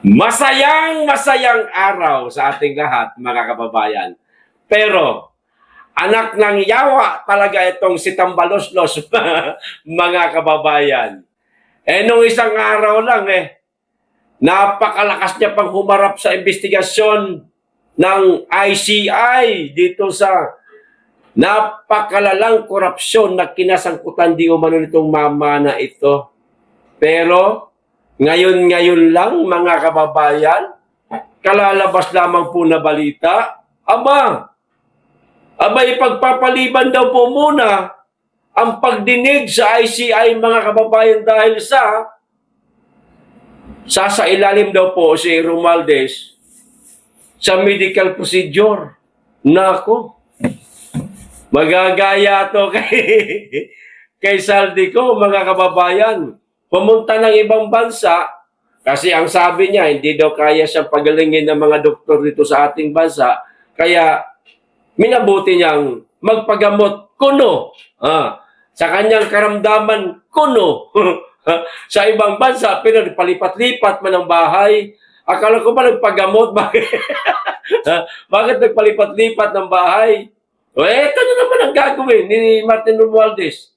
Masayang araw sa ating lahat, mga kababayan. Pero, anak ng yawa talaga itong si Tambaloslos, mga kababayan. Nung isang araw lang napakalakas niya pang humarap sa investigasyon ng ICI dito sa napakalalang korupsyon na kinasangkutan di umano nitong mama na ito. Pero, ngayon lang, mga kababayan, kalalabas lamang po na balita, ipagpapaliban daw po muna ang pagdinig sa ICI, mga kababayan, dahil sasailalim daw po si Romualdez sa medical procedure. Nako, magagaya to kay Saldico, mga kababayan. Pumunta ng ibang bansa kasi ang sabi niya, hindi daw kaya siyang pagalingin ng mga doktor dito sa ating bansa. Kaya minabuti niyang magpagamot kuno. Sa kanyang karamdaman kuno. Sa ibang bansa, pero palipat-lipat man ang bahay. Akala ko ba nagpagamot? Bakit nagpalipat-lipat ng bahay? Ito na naman ang gagawin ni Martin Romualdez.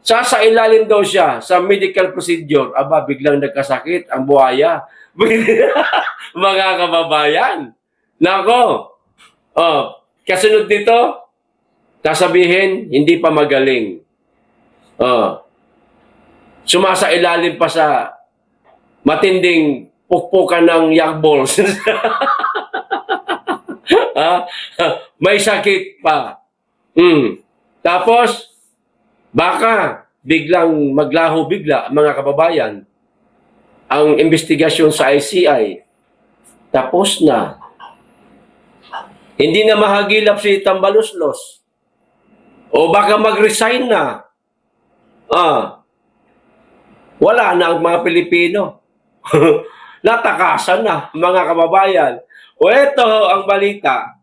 Sasailalim daw siya sa medical procedure. Biglang nagkasakit ang buhaya. Mga kababayan. Nako. Kasunod dito, sasabihin, hindi pa magaling. Sumasailalim pa sa matinding pukpukan ng yakballs. May sakit pa. Tapos, baka biglang maglaho bigla, mga kababayan, ang investigasyon sa ICI. Tapos na. Hindi na mahagilap si Tambaloslos. O baka mag-resign na. Wala na ang mga Pilipino. Natakasan na, mga kababayan. Ito ang balita.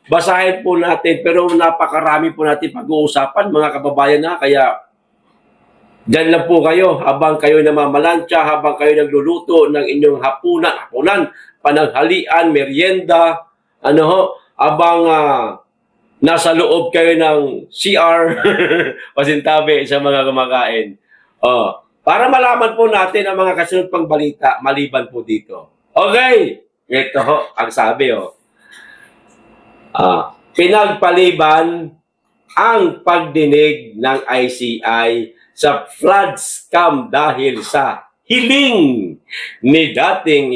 Basahin po natin, pero napakarami po natin pag-uusapan, mga kababayan na. Kaya, dyan lang po kayo, habang kayo namamalansya, habang kayo nagluluto ng inyong hapunan, pananghalian, merienda, habang nasa loob kayo ng CR, pasintabi sa mga kumakain. Para malaman po natin ang mga kasunod pang balita, maliban po dito. Okay, ito ang sabi, pinagpaliban ang pagdinig ng ICI sa flood scam dahil sa hiling ni dating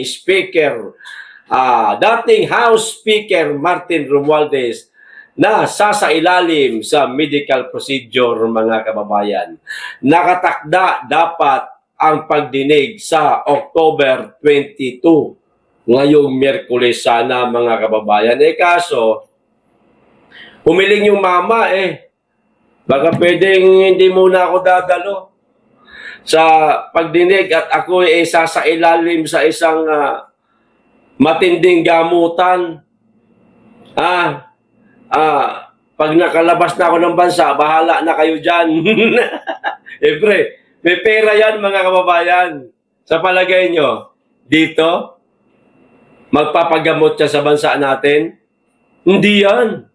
House Speaker Martin Romualdez na sasailalim sa medical procedure, mga kababayan. Nakatakda dapat ang pagdinig sa October 22. Ngayong Miyerkules sana, mga kababayan. Kaso, humiling yung mama baka pwedeng hindi muna ako dadalo sa pagdinig at ako sasailalim sa isang matinding gamutan. Pag nakalabas na ako ng bansa, bahala na kayo dyan. May pera yan, mga kababayan. Sa palagay nyo, dito, magpapagamot siya sa bansa natin? Hindi yan.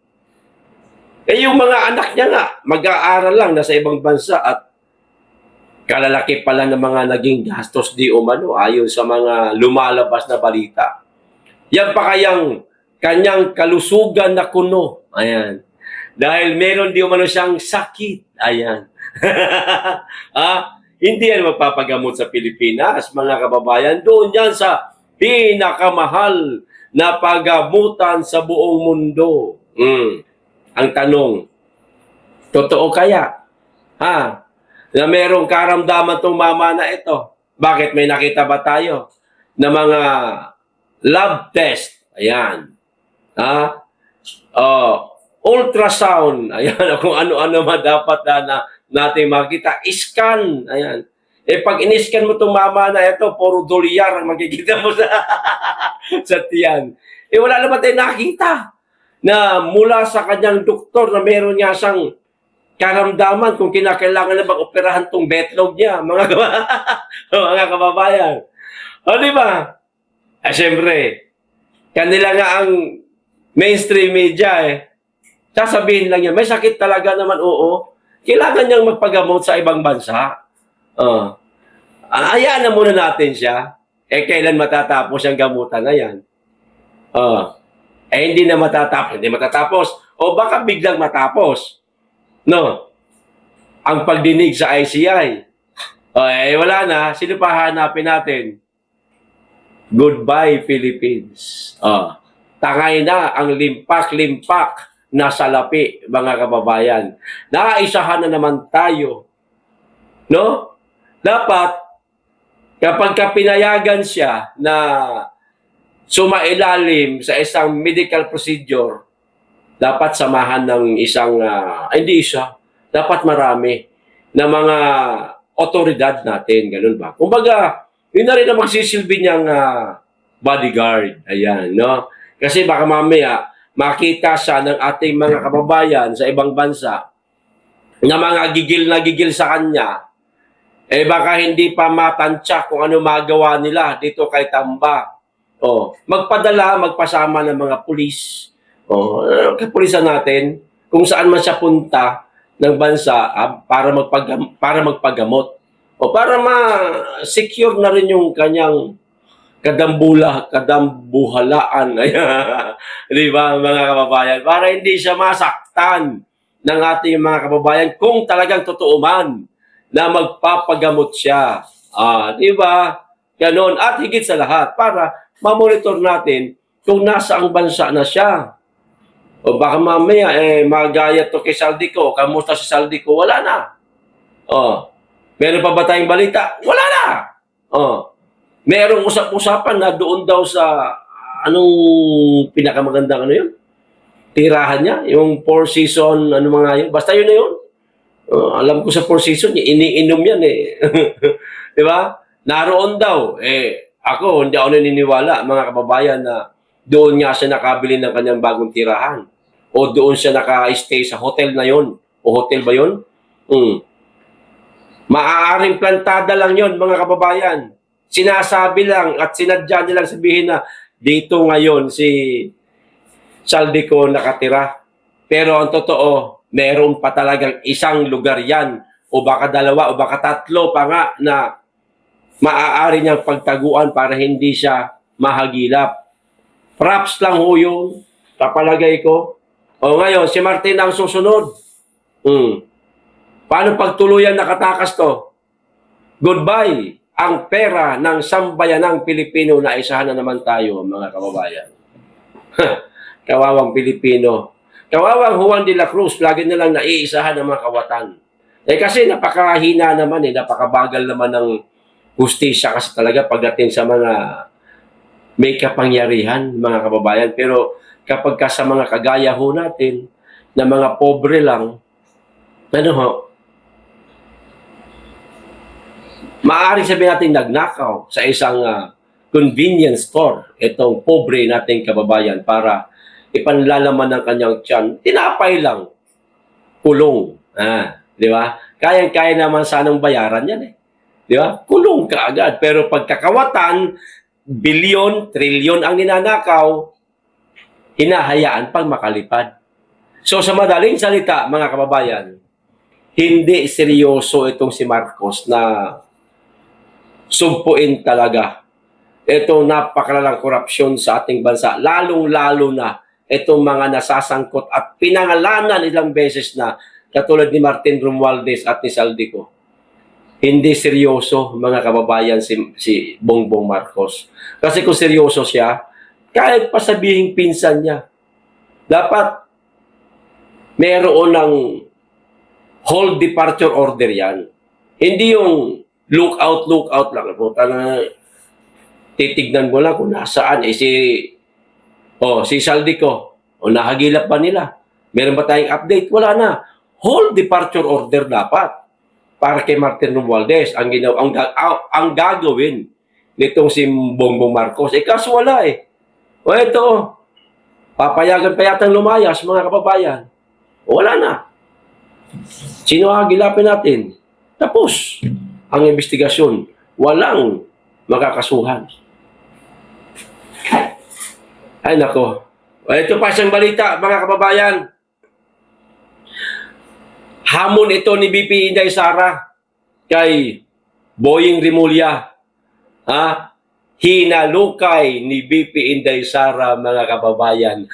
Yung mga anak niya nga, mag-aaral lang, nasa ibang bansa at kalalaki pala ng mga naging gastos di umano ayon sa mga lumalabas na balita. Yan pa kayang kanyang kalusugan na kuno. Ayan. Dahil meron di umano siyang sakit. Ayan. Hindi yan magpapagamot sa Pilipinas, mga kababayan. Doon yan sa pinakamahal na pagamutan sa buong mundo. Ang tanong, totoo kaya? Na merong karamdaman tong mama na ito? Bakit? May nakita ba tayo na mga lab test? Ayan. Ultrasound. Ayan. Kung ano-ano dapat na natin makita. Scan. Ayan. Pag in-scan mo itong mama na ito, puro dolyar ang makikita mo sa tiyan. Wala naman tayo nakita na mula sa kanyang doktor na meron niya siyang karamdaman kung kinakailangan na bang operahan tong betlog niya, mga kababayan. O, di ba? Siyempre, kanila nga ang mainstream media sasabihin lang yan, may sakit talaga naman, oo. Kailangan niyang magpagamot sa ibang bansa. Oh. Hayaan na muna natin siya. Kailan matatapos ang gamutan na yan? Oh. Hindi na matatapos. Hindi matatapos. O baka biglang matapos. No? Ang pagdinig sa ICI. Wala na. Sino pa hanapin natin? Goodbye, Philippines. Tangay na ang limpak-limpak na salapi, mga kababayan. Naisahan na naman tayo. No? Dapat, kapag pinayagan siya na sumailalim sa isang medical procedure, dapat samahan ng isang, hindi isa, dapat marami na mga otoridad natin, ganun ba? Kumbaga, yun na rin ang magsisilbi niyang bodyguard. Ayan, no? Kasi baka mamaya, makita siya ng ating mga kababayan sa ibang bansa na mga gigil na gigil sa kanya, baka hindi pa matansya kung ano magawa nila dito kay Tamba. Magpasama ng mga pulis. Kapulisan natin, kung saan man siya punta ng bansa para magpagamot. Para ma-secure na rin yung kanyang kadambuhalaan. Di ba, mga kababayan? Para hindi siya masaktan ng ating mga kababayan kung talagang totoo man na magpapagamot siya. Di ba? Ganon. At higit sa lahat, para mamonitor natin kung nasaang bansa na siya. O baka mamaya, magaya to kay Saldico. Kamusta si Saldico? Wala na. Meron pa ba tayong balita? Wala na. Merong usap-usapan na doon daw sa anong pinakamagandang tirahan niya, yung 4 season, mga yun. Basta yun na yun. Alam ko sa 4 season, iniinom yan Di ba? Naroon daw. Ako, hindi ako naniniwala, mga kababayan, na doon nga siya nakabili ng kanyang bagong tirahan. O doon siya naka-stay sa hotel na yun. O hotel ba yun? Maaaring plantada lang yun, mga kababayan. Sinasabi lang at sinadya nilang sabihin na dito ngayon si Saldico nakatira. Pero ang totoo, meron pa talagang isang lugar yan o baka 2 o baka 3 pa nga na maaari niyang pagtaguan para hindi siya mahagilap. Props lang ho yun, kapalagay ko. Ngayon, si Martin ang susunod. Paano pagtuluyan nakatakas to? Goodbye. Ang pera ng sambayanang Pilipino na isahan na naman tayo, mga kababayan. Kawawang Pilipino. Kawawang Juan de la Cruz, lagi nilang naiisahan ng mga kawatan. Kasi napakahina naman napakabagal naman ng hustisya kasi talaga pagdating sa mga may kapangyarihan, mga kababayan. Pero kapag sa mga kagaya ho natin, na mga pobre lang, maaaring sabihin natin nagnakaw sa isang convenience store itong pobre nating kababayan para ipanlalaman ng kanyang tiyan. Tinapay lang. Kulong. Di ba? Kayang-kaya naman sanang bayaran yan Di ba? Kulong ka agad. Pero pagkakawatan, bilyon, trilyon ang ninanakaw, hinahayaan pang makalipad. So sa madaling salita, mga kababayan, hindi seryoso itong si Marcos na sumpuin talaga itong napakalalang korupsyon sa ating bansa, lalong-lalo na itong mga nasasangkot at pinangalanan ilang beses na katulad ni Martin Romualdez at ni Saldico. Hindi seryoso, mga kababayan, si Bongbong Marcos. Kasi kung seryoso siya, kahit pa sabihing pinsan niya, dapat meron ng hold departure order yan. Hindi yung look out lang. Titignan mo lang kung nasaan. Si Saldico, nahagilap ba nila? Meron ba tayong update? Wala na. Hold departure order dapat para kay Martin Romualdez. Ang gagawin nitong si Bongbong Marcos. Kaso wala ito, papayagan pa yatang lumayas, mga kababayan. Wala na. Sino hagilapin natin? Tapos ang investigasyon. Walang makakasuhan. Ay nako. Ito pa isang balita, mga kababayan. Hamon ito ni BP Inday Sara kay Boying Rimulya. Hinalukay ni BP Inday Sara, mga kababayan,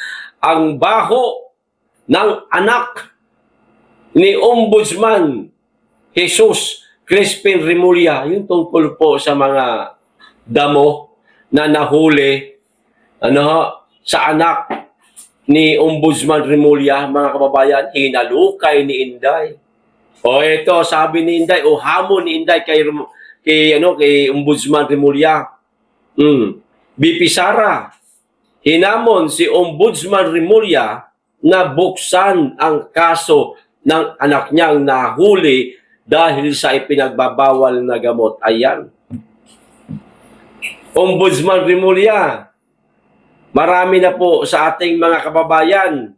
ang baho ng anak ni Ombudsman Jesus Crispin Rimulya, yung tungkol po sa mga damo na nahuli sa anak ni Ombudsman Rimulya, mga kababayan, hinalukay ni Inday. O ito, sabi ni Inday, o hamon ni Inday kay Ombudsman Rimulya. BP Sara, hinamon si Ombudsman Rimulya na buksan ang kaso ng anak niyang nahuli dahil sa ipinagbabawal na gamot. Ayan. Ombudsman Rimulya, marami na po sa ating mga kababayan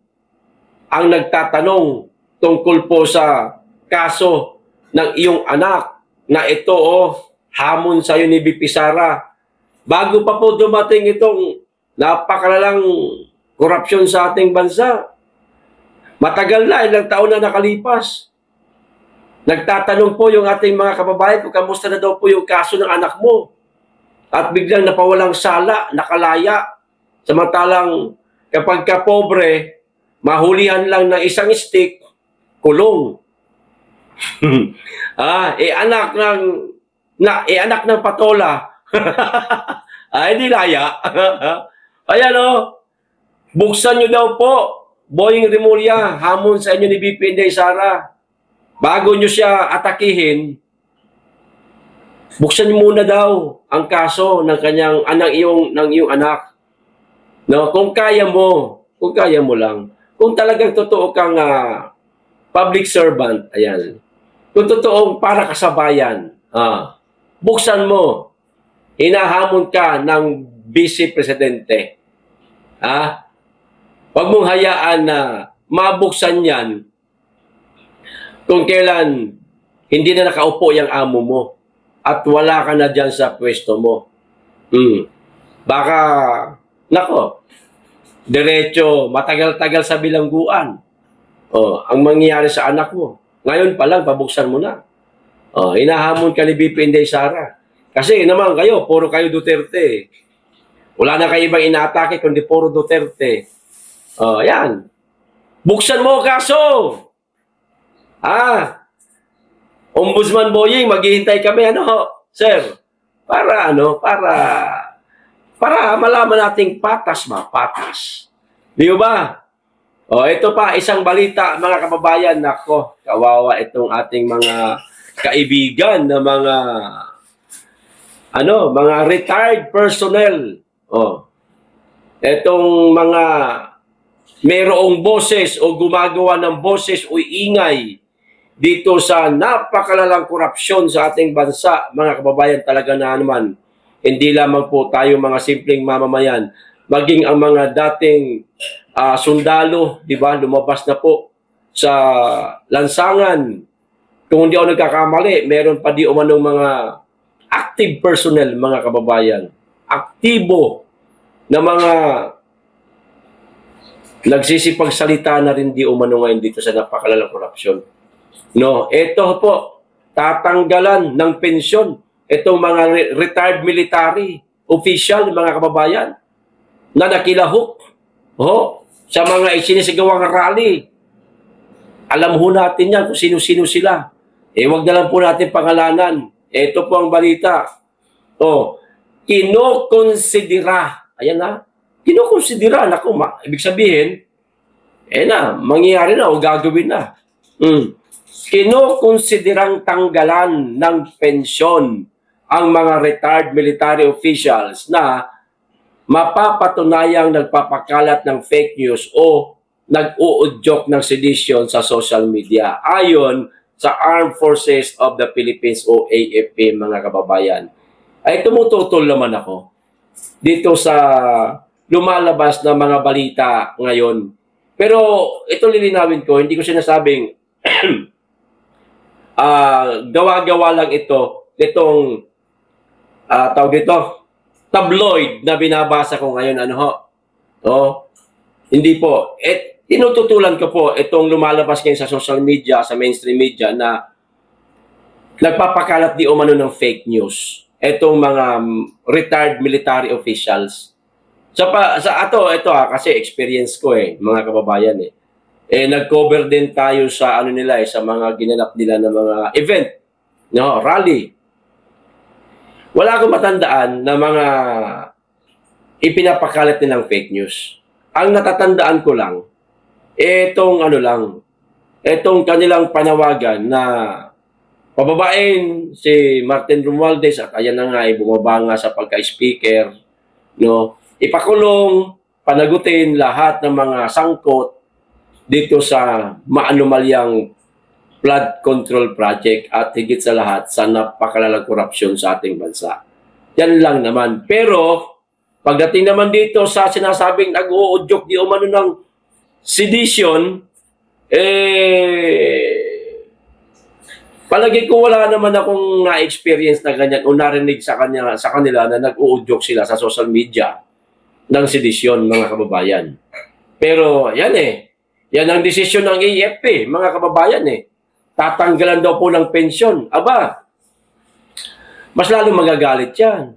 ang nagtatanong tungkol po sa kaso ng iyong anak na ito hamon sa iyo ni BP Sara. Bago pa po dumating itong napakalalang korupsyon sa ating bansa, matagal na, ilang taon na nakalipas. Nagtatanong po yung ating mga kababayan kung kamusta na daw po yung kaso ng anak mo. At biglang napawalang sala, nakalaya. Samantalang kapag ka pobre, mahulihan lang ng isang stick, kulong. Anak ng patola. Ay, di laya. Ayan buksan nyo daw po, Boying Rimulya, hamon sa inyo ni BP Inday Sara. Bago nyo siya atakihin, buksan nyo muna daw ang kaso ng kanyang ng iyong anak. No, kung kaya mo lang. Kung talagang totoo kang public servant, ayan. Kung totoong para ka sa bayan, buksan mo. Hinahamon ka ng Vice Presidente. Huwag mong hayaan na mabuksan yan kung kailan hindi na nakaupo yung amo mo at wala ka na dyan sa pwesto mo. Baka, diretso, matagal-tagal sa bilangguan. Ang mangyayari sa anak mo. Ngayon pa lang, pabuksan mo na. Hinahamon ka ni BP Inday Sara. Kasi naman kayo, puro kayo Duterte. Wala na kayo ibang inaatake kundi puro Duterte. Yan. Buksan mo kaso. Ombudsman Boying, maghihintay kami, sir? Para malaman nating patas. Di ba? Ito pa, isang balita, mga kababayan. Nako, kawawa itong ating mga kaibigan na mga retired personnel. Etong mga mayroong boses o gumagawa ng boses o ingay dito sa napakalalang korupsyon sa ating bansa, mga kababayan, talaga na naman. Hindi lamang po tayo mga simpleng mamamayan, maging ang mga dating sundalo, di ba, lumabas na po sa lansangan. Kung hindi ako nagkakamali, meron pa di umanong mga active personnel, mga kababayan. Aktibo na mga nagsisipagsalita na rin di umano ngayon dito sa napakalalang korupsyon. Ito po, tatanggalan ng pensyon itong mga retired military official, mga kababayan, na nakilahok sa mga isinisigawang rally. Alam ho natin yan kung sino-sino sila. Wag na lang po natin pangalanan. Ito po ang balita. Kinokonsidera. Ayan kinokonsidera. Ibig sabihin, mangyayari na o gagawin na. Kinokonsiderang tanggalan ng pensyon ang mga retired military officials na mapapatunayang nagpapakalat ng fake news o nag-uudyok ng sedition sa social media. Ayon sa Armed Forces of the Philippines o AFP, mga kababayan. Ay tumututol naman ako dito sa lumalabas na mga balita ngayon. Pero ito lilinawin ko, hindi ko sinasabing gawa-gawa lang itong tawag dito, tabloid na binabasa ko ngayon, ano ho? Oh, hindi po. Tinututulan ko po itong lumalabas ngayon sa social media, sa mainstream media na nagpapakalat di umano ng fake news. Itong mga retired military officials. Kasi experience ko mga kababayan nag-cover din tayo sa sa mga ginanap nila na mga event, no, rally. Wala akong matandaan na mga ipinapakalat nilang fake news. Ang natatandaan ko lang, itong kanilang panawagan na pababain si Martin Romualdez at ayan na nga bumaba nga sa pagka-speaker, no? Ipakulong, panagutin lahat ng mga sangkot dito sa maanumalyang flood control project at higit sa lahat sa napakalalang korupsyon sa ating bansa. Yan lang naman. Pero pagdating naman dito sa sinasabing nag-uudyok di umano ng sedition, palagi ko wala naman akong na-experience na ganyan o narinig sa kanila na nag-uudyok sila sa social media ng sedisyon, mga kababayan. Pero yan yan ang desisyon ng AFP, mga kababayan Tatanggalan daw po ng pensyon. Aba, mas lalo magagalit yan.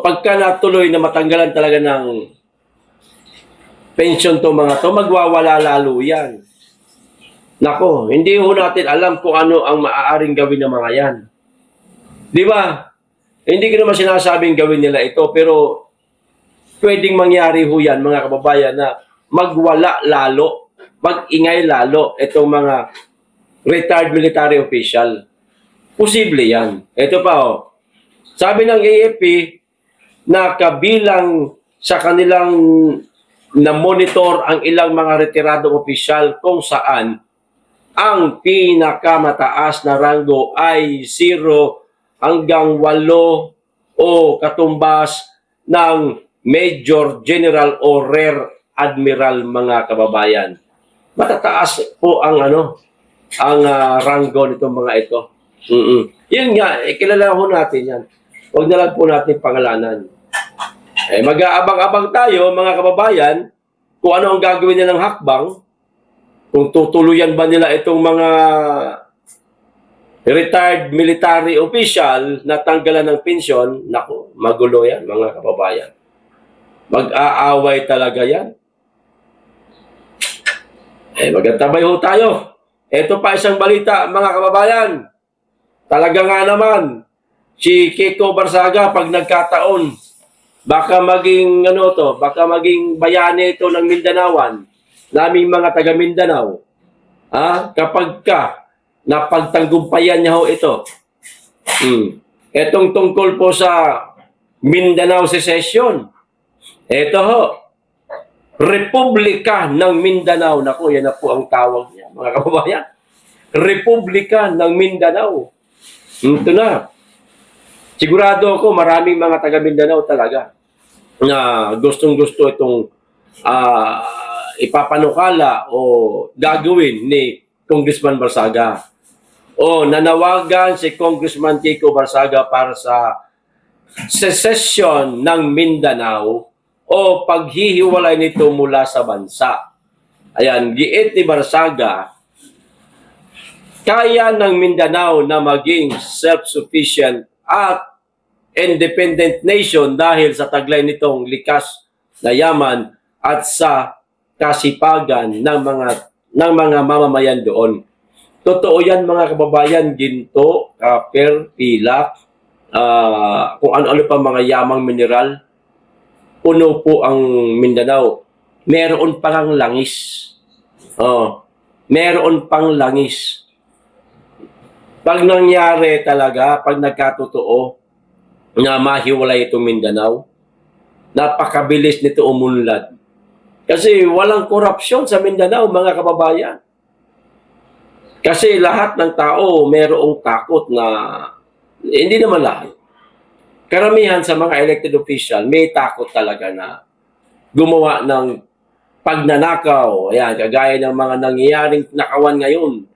Pagka natuloy na matanggalan talaga ng pensyon to mga to, magwawala lalo yan. Nako, hindi ho natin alam kung ano ang maaaring gawin ng mga yan. Di ba? Hindi ko naman sinasabing gawin nila ito, pero pwedeng mangyari ho yan, mga kababayan, na magwala lalo, mag-ingay lalo itong mga retired military official. Posible yan. Ito pa Sabi ng AFP na kabilang sa kanilang na-monitor ang ilang mga retiradong opisyal kung saan ang pinakamataas na ranggo ay 0 hanggang 8 o katumbas ng Major General o Rear Admiral, mga kababayan. Matataas po ang ranggo nitong mga ito. Yun nga, kilala ho natin yan. Huwag na lang po natin pangalanan. Mag-aabang-abang tayo, mga kababayan, kung ano ang gagawin nila ng hakbang, kung tutuluyan ba nila itong mga retired military official na tanggalan ng pensyon. Naku, magulo yan, mga kababayan. Mag-aaway talaga yan. Magtatabay ho tayo. Ito pa isang balita, mga kababayan. Talaga nga naman, si Kiko Barsaga, pag nagkataon, baka maging bayani ito ng Mindanawan, naming mga taga Mindanao. Kapag napagtanggumpayan niya ho ito. Etong tungkol po sa Mindanao Secession. Ito ho, Republika ng Mindanao. Naku, yan na po ang tawag niya, mga kababayan. Republika ng Mindanao. Ito na. Sigurado ako maraming mga taga Mindanao talaga na gustong-gusto itong ipapanukala o gagawin ni Congressman Barsaga. Nanawagan si Congressman Kiko Barsaga para sa secession ng Mindanao o paghihiwalay nito mula sa bansa. Ayan, giit ni Barsaga, kaya ng Mindanao na maging self-sufficient at independent nation dahil sa taglay nitong likas na yaman at sa kasipagan ng mga mamamayan doon. Totoo yan, mga kababayan, ginto, copper, pilak, kung ano-ano pa mga yamang mineral. Puno po ang Mindanao. Meron pang langis. Meron pang langis. Pag nangyari talaga, pag nagkatotoo na mahiwalay itong Mindanao, napakabilis nito umunlad. Kasi walang korupsyon sa Mindanao, mga kababayan. Kasi lahat ng tao mayroong takot na, hindi naman lahat. Karamihan sa mga elected official, may takot talaga na gumawa ng pagnanakaw. Ayan, kagaya ng mga nangyayaring nakawan ngayon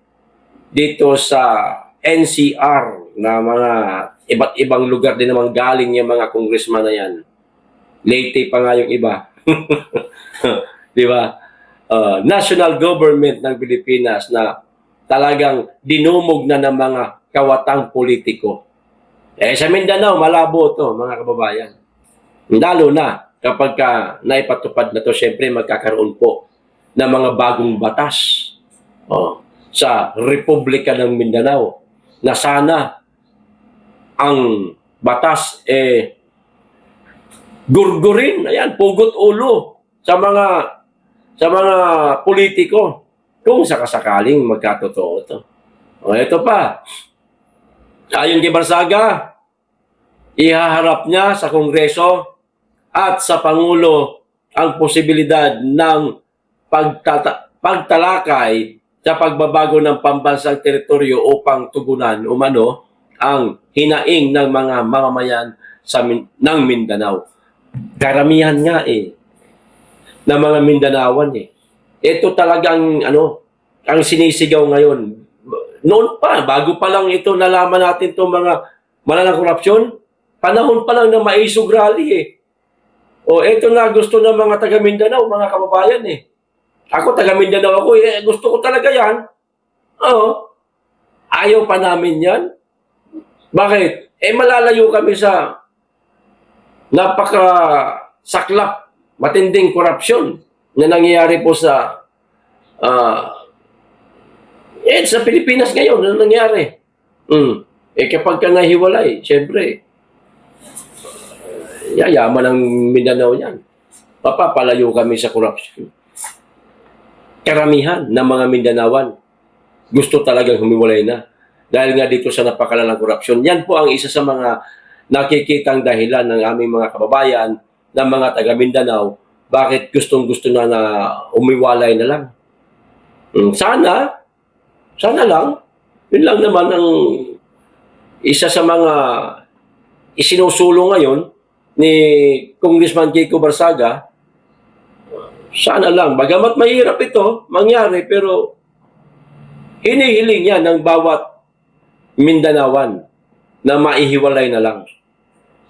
dito sa NCR na mga iba't ibang lugar din naman galing yung mga congressman na yan. Leyte pa nga yung iba. Di ba? National government ng Pilipinas na talagang dinumog na ng mga kawatang politiko. Sa Mindanao, malabo to, mga kababayan. Lalo na kapag naipatupad na to, syempre magkakaroon po ng mga bagong batas sa Republika ng Mindanao na sana ang batas gurgurin, ayan, pugot ulo sa mga politiko kung sakasakaling magkatotoo to. Ito pa. Ayon kay Barsaga, ihaharap niya sa Kongreso at sa Pangulo ang posibilidad ng pagtalakay sa pagbabago ng pambansang teritoryo upang tugunan umano ang hinaing ng mga mamamayan ng Mindanao. Karamihan nga ng mga Mindanaoan Ito talagang ang sinisigaw ngayon. Noon pa, bago pa lang ito nalaman natin itong mga malalang korupsyon, panahon pa lang na maisog rally ito na gusto ng mga taga Mindanao, mga kababayan Ako taga Mindanao ako gusto ko talaga yan. Ayaw pa namin yan. Bakit? Malalayo kami sa napaka-saklap, matinding korupsyon na nangyayari po sa sa Pilipinas ngayon, ano nangyari? Kapag ka nahiwalay, syempre, yayaman ang Mindanao yan. Papapalayo kami sa korupsyon. Karamihan ng mga Mindanaoan gusto talagang humiwalay na. Dahil nga dito sa napakalalang korupsyon. Yan po ang isa sa mga nakikitang dahilan ng aming mga kababayan, ng mga taga Mindanao, bakit gustong-gusto na umiwalay na lang. Sana lang, yun lang naman ang isa sa mga isinusulong ngayon ni Congressman Kiko Barsaga. Sana lang, bagamat mahirap ito mangyari, pero hinihiling yan ng bawat Mindanaoan na maihiwalay na lang.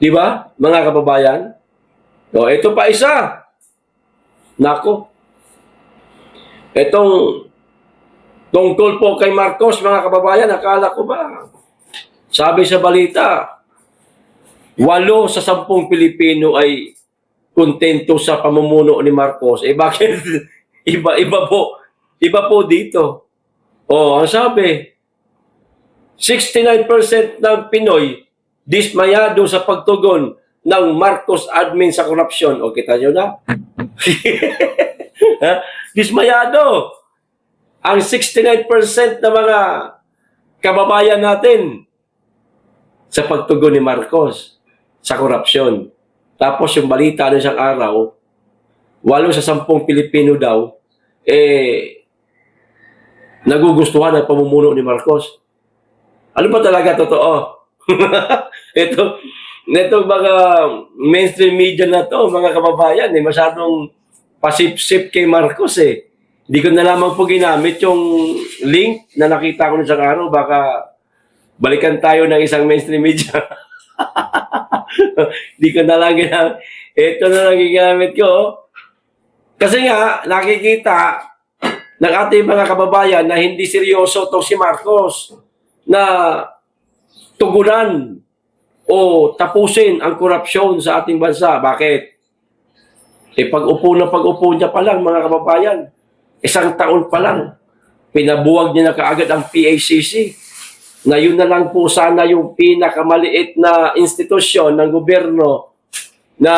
Di ba, mga kababayan? Ito pa isa. Nako. Itong tungkol po kay Marcos, mga kababayan, akala ko ba? Sabi sa balita, 8 sa 10 Pilipino ay kontento sa pamumuno ni Marcos. Bakit? Iba po dito. Ang sabi, 69% ng Pinoy dismayado sa pagtugon ng Marcos admin sa korupsyon. Kita nyo na? Dismayado. Ang 69% na mga kababayan natin sa pagtugon ni Marcos sa korupsyon. Tapos yung balita ng isang araw, 8 sa 10 Pilipino daw, nagugustuhan ang pamumuno ni Marcos. Ano ba talaga totoo? Ito mga mainstream media na to, mga kababayan, masyadong pasip-sip kay Marcos Hindi ko na lamang po ginamit yung link na nakita ko sa araw. Baka balikan tayo ng isang mainstream media. Hindi ko na lang ginamit. Ito na lang ginamit ko. Kasi nga, nakikita ng ating mga kababayan na hindi seryoso to si Marcos na tugunan o tapusin ang korupsyon sa ating bansa. Bakit? Pag-upo niya pa lang, mga kababayan, 1 taon pa lang, pinabuwag niya na kaagad ang PACC. Na yun na lang po sana yung pinakamaliit na institusyon ng gobyerno na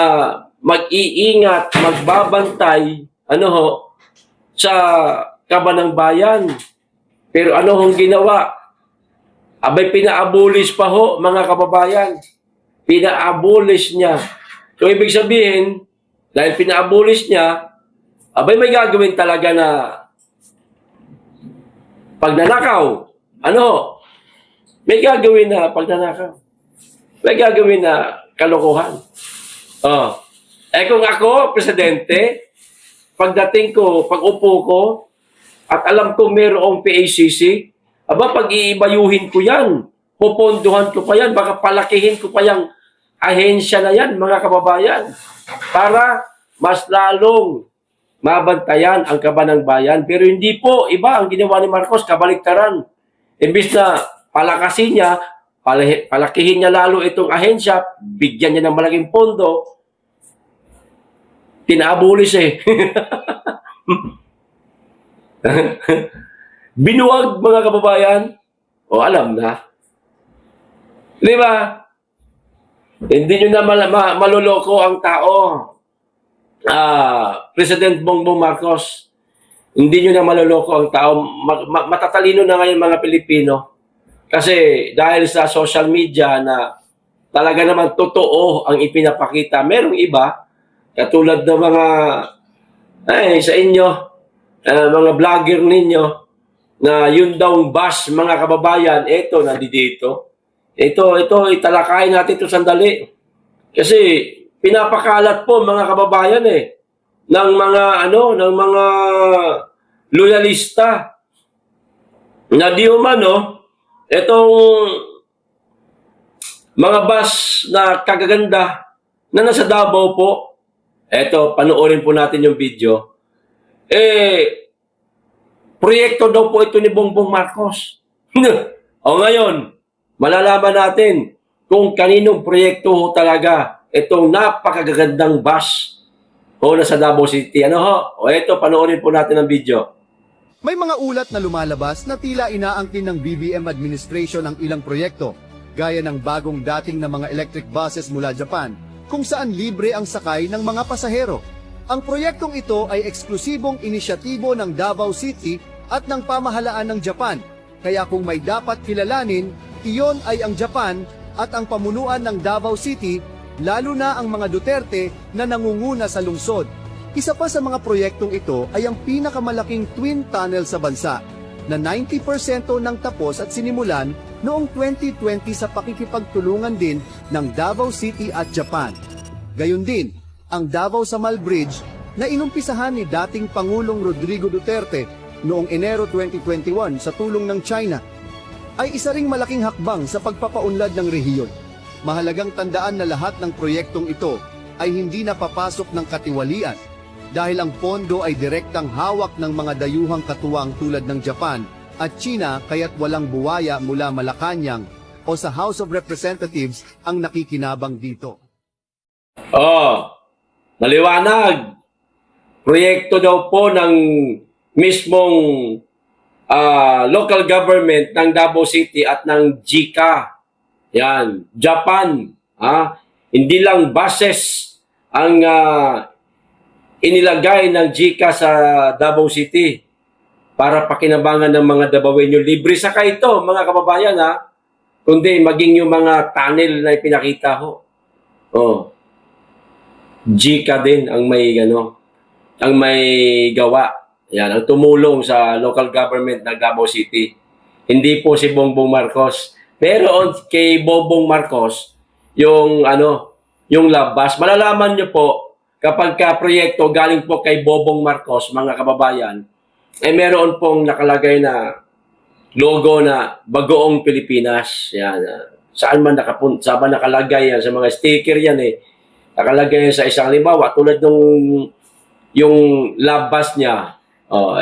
mag-iingat, magbabantay, sa kaban ng bayan. Pero hong ginawa? Abay, pina-abolish pa mga kababayan. Pina-abolish niya. So, ibig sabihin, dahil pina-abolish niya, abay, may gagawin talaga na pagnanakaw. May gagawin na pagnanakaw. May gagawin na kalokohan. Kung ako, presidente, pagdating ko, pag-upo ko, at alam ko mayroong PACC, pag-iibayuhin ko yan. puponduhan ko pa yan, baka palakihin ko pa yung ahensya na yan, mga kababayan, para mas lalong mabantayan ang kaba ng bayan. Pero hindi po, iba ang ginawa ni Marcos, kabaliktaran. Imbis na palakasin niya, palakihin niya lalo itong ahensya, bigyan niya ng malaking pondo, tinaabulis eh. Binuwag, mga kababayan. O alam na. Di ba? Hindi nyo na maloloko ang tao. President Bongbong Marcos, hindi nyo na maloloko ang tao. Matatalino na ngayon mga Pilipino. Kasi dahil sa social media na talaga naman totoo ang ipinapakita, merong iba, katulad ng mga sa inyo, mga vlogger ninyo, na yun daw bus, mga kababayan, eto, nandito. Ito, italakayin natin ito sandali. Kasi pinapakalat po mga kababayan ng mga loyalista na di umano itong mga bus na kagaganda na nasa Davao po. Eto, panoorin po natin yung video. Proyekto daw po ito ni Bongbong Marcos. O ngayon, malalaman natin kung kaninong proyekto ho talaga itong napakagagandang bus o nasa Davao City. Ano ho? O ito, panoorin po natin ang video. May mga ulat na lumalabas na tila inaangkin ng BBM administration ang ilang proyekto, gaya ng bagong dating na mga electric buses mula Japan, kung saan libre ang sakay ng mga pasahero. Ang proyektong ito ay eksklusibong inisyatibo ng Davao City at ng pamahalaan ng Japan, kaya kung may dapat kilalanin, iyon ay ang Japan at ang pamunuan ng Davao City, lalo na ang mga Duterte na nangunguna sa lungsod. Isa pa sa mga proyektong ito ay ang pinakamalaking twin tunnel sa bansa, na 90% nang tapos at sinimulan noong 2020 sa pakikipagtulungan din ng Davao City at Japan. Gayon din, ang Davao Samal Bridge na inumpisahan ni dating Pangulong Rodrigo Duterte noong Enero 2021 sa tulong ng China, ay isa ring malaking hakbang sa pagpapaunlad ng rehiyon. Mahalagang tandaan na lahat ng proyektong ito ay hindi napapasok ng katiwalian dahil ang pondo ay direktang hawak ng mga dayuhang katuwang tulad ng Japan at China, kaya't walang buwaya mula Malacanang o sa House of Representatives ang nakikinabang dito. Maliwanag. Proyekto daw po ng mismong local government ng Davao City at ng JICA. Yan, Japan. Hindi lang buses ang inilagay ng JICA sa Davao City para pakinabangan ng mga Davaoenyo. Libre saka ito, mga kababayan, kundi maging yung mga tunnel na ipinakita ho. JICA din ang may gawa. Yan, ang tumulong sa local government ng Davao City. Hindi po si Bongbong Marcos. Pero kay Bongbong Marcos, yung labas, malalaman nyo po kapag ka-proyekto galing po kay Bongbong Marcos, mga kababayan, meron pong nakalagay na logo na Bagoong Pilipinas. Yan. Saan man nakalagay yan? Sa mga sticker yan Nakalagay yan sa isang limawa. Tulad yung labas niya.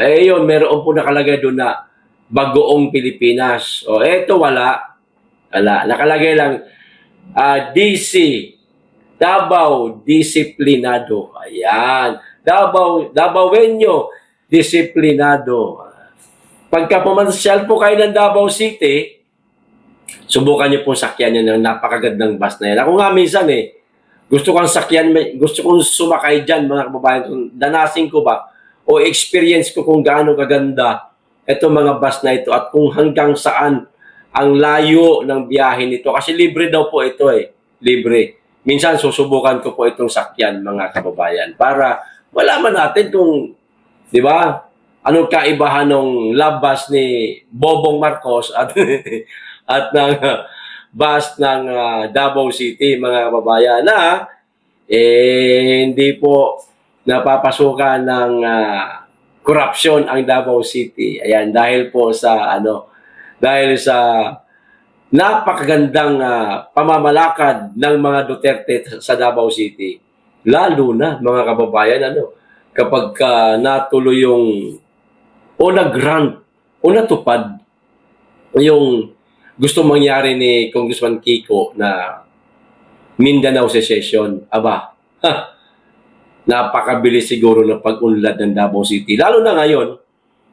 Yun, meron po nakalagay doon na Bagoong Pilipinas. Eto wala. Nakalagay lang DC, Davao Disiplinado. Ayan. Davaoenyo Disiplinado. Pagka pumansyal po kayo ng Davao City, subukan niyo po sakyan niyo ng napakagandang bus na yan. Ako nga minsan gusto kong sumakay dyan, mga kababayan. Danasin ko ba o experience ko kung gaano kaganda itong mga bus na ito at kung hanggang saan ang layo ng biyahe nito. Kasi libre daw po ito Libre. Minsan susubukan ko po itong sakyan, mga kababayan, para malaman natin kung, di ba, anong kaibahan ng labas ni Bongbong Marcos at ng bus ng Davao City, mga kababayan, na hindi po napapasukan ng korupsyon ang Davao City. Ayan, dahil sa napakagandang pamamalakad ng mga Duterte sa Davao City. Lalo na, mga kababayan, kapag natuloy yung o nag-grant o natupad yung gusto mangyari ni Congressman Kiko na Mindanao Secession. Aba, napakabilis siguro ng pag-unlad ng Davao City. Lalo na ngayon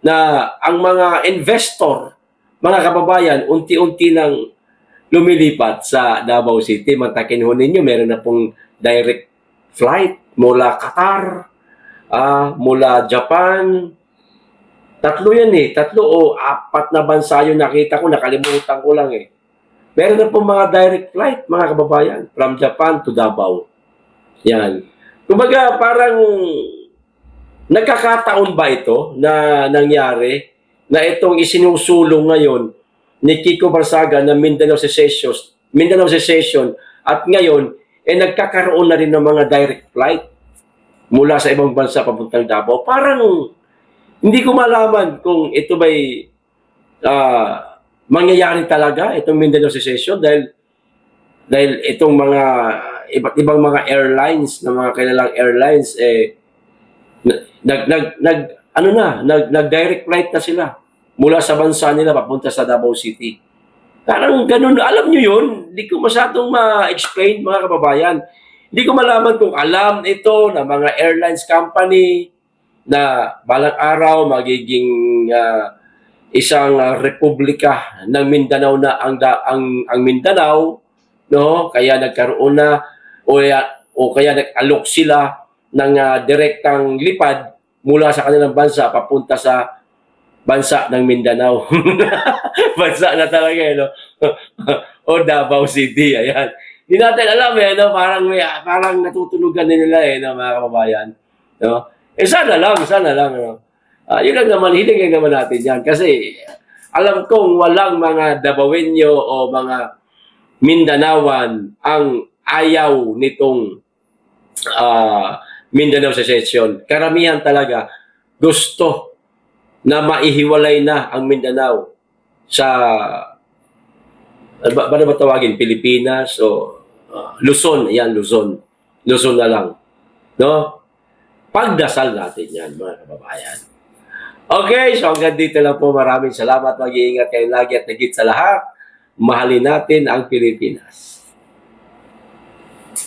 na ang mga investor, mga kababayan, unti-unti nang lumilipat sa Davao City. Mantakin ho ninyo, meron na pong direct flight mula Qatar, mula Japan. Tatlo yan eh. Tatlo o apat na bansa yung nakita ko. Nakalimutan ko lang eh. Meron na pong mga direct flight, mga kababayan, from Japan to Davao. Yan. Kumbaga, parang nagkakataon ba ito na nangyari na itong isinusulong ngayon ni Kiko Barsaga na Mindanao Secession at ngayon nagkakaroon na rin ng mga direct flight mula sa ibang bansa papuntang Davao. Parang hindi ko malaman kung ito ba'y mangyayari talaga itong Mindanao Secession dahil itong mga iba't ibang mga airlines na mga kilalang airlines nag-direct flight na sila mula sa bansa nila papunta sa Davao City. Parang ganun, alam nyo yun, hindi ko masyadong ma-explain, mga kababayan. Hindi ko malaman kung alam ito na mga airlines company na balang araw magiging isang republika ng Mindanao na ang Mindanao, no? Kaya nagkaroon na o kaya nag-alok sila ng direktang lipad mula sa kanilang bansa papunta sa bansa ng Mindanao. Bansa na talaga, no? O Davao City, ayan. Hindi natin alam, no? Parang natutunugan din nila, no, mga kababayan. No? Sana lang, no? Yun lang naman, hiling naman natin yan. Kasi alam kong walang mga Davaoenyo o mga Mindanaoan ang ayaw nitong Mindanao Secession. Karamihan talaga gusto na maihiwalay na ang Mindanao sa ba ba tawagin? Pilipinas o Luzon. Ayan, Luzon. Luzon na lang. No? Pagdasal natin yan, mga kababayan. Okay, so hanggang dito lang po. Maraming salamat. Mag-iingat kayo lagi at higit sa lahat, mahalin natin ang Pilipinas.